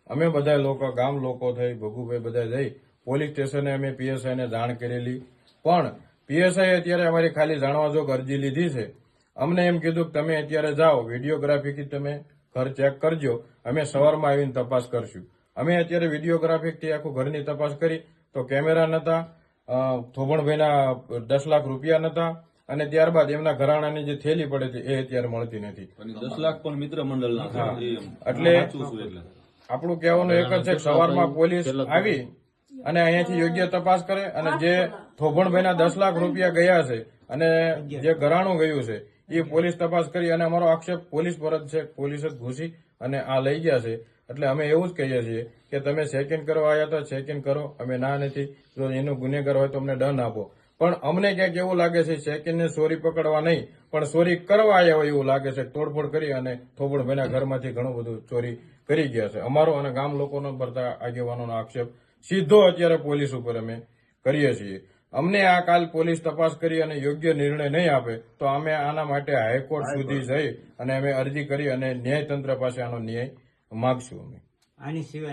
અમે બધા લોકો ગામ લોકો થઈ ભગુભાઈ બધા જઈ પોલીસ સ્ટેશને અમે પીએસઆઈને જાણ કરેલી, પણ પીએસઆઈ અત્યારે અમારી ખાલી જાણવા જોગ અરજી લીધી છે. અમને એમ કીધું કે તમે અત્યારે જાઓ, વિડીયોગ્રાફીથી તમે ઘર ચેક કરજો, અમે સવારમાં આવીને તપાસ કરશું. અમે અત્યારે વિડીયોગ્રાફીથી આખું ઘરની તપાસ કરી તો કેમેરા નતા, થોભણભાઈના 10 લાખ રૂપિયા નતા, અને ત્યારબાદ એમના ઘરાણાની જે થેલી પડે છે એ અત્યારે મળતી નથી. 10 લાખ પણ મિત્ર મંડળના છે. એટલે આપણું કહેવાનું એક જ છે કે સવારમાં પોલીસ આવી અને અહીંયાથી યોગ્ય તપાસ કરે, અને જે થોભણભાઈના 10 લાખ રૂપિયા ગયા છે અને જે ઘરાણું ગયું છે એ પોલીસ તપાસ કરી, અને અમારો આક્ષેપ પોલીસ પર જ છે, પોલીસ જ ઘૂસી અને આ લઈ ગયા છે. એટલે અમે એવું જ કહીએ છીએ કે તમે ચેકિંગ કરવા આવ્યા હતા, ચેકિંગ કરો, અમે ના નથી. જો એનો ગુનેગાર હોય તો અમને દંડ આપો. પણ અમને ક્યાંક એવું લાગે છે ચેકિંગને ચોરી પકડવા નહીં, પણ ચોરી કરવા આવ્યા હોય એવું લાગે છે. તોડફોડ કરી અને થોભણભાઈના ઘરમાંથી ઘણું બધું ચોરી કરી ગયા છે. અમારો અને ગામ લોકોનો બધા આગેવાનોનો આક્ષેપ સીધો અત્યારે પોલીસ ઉપર અમે કરીએ છીએ. અમને આ કાલ પોલીસ તપાસ કરી અને યોગ્ય નિર્ણય નહીં આપે તો અમે આના માટે હાઈકોર્ટ સુધી જઈ અને અમે અરજી કરી અને ન્યાયતંત્ર પાસે આનો ન્યાય માગશું. અમે આની સિવાય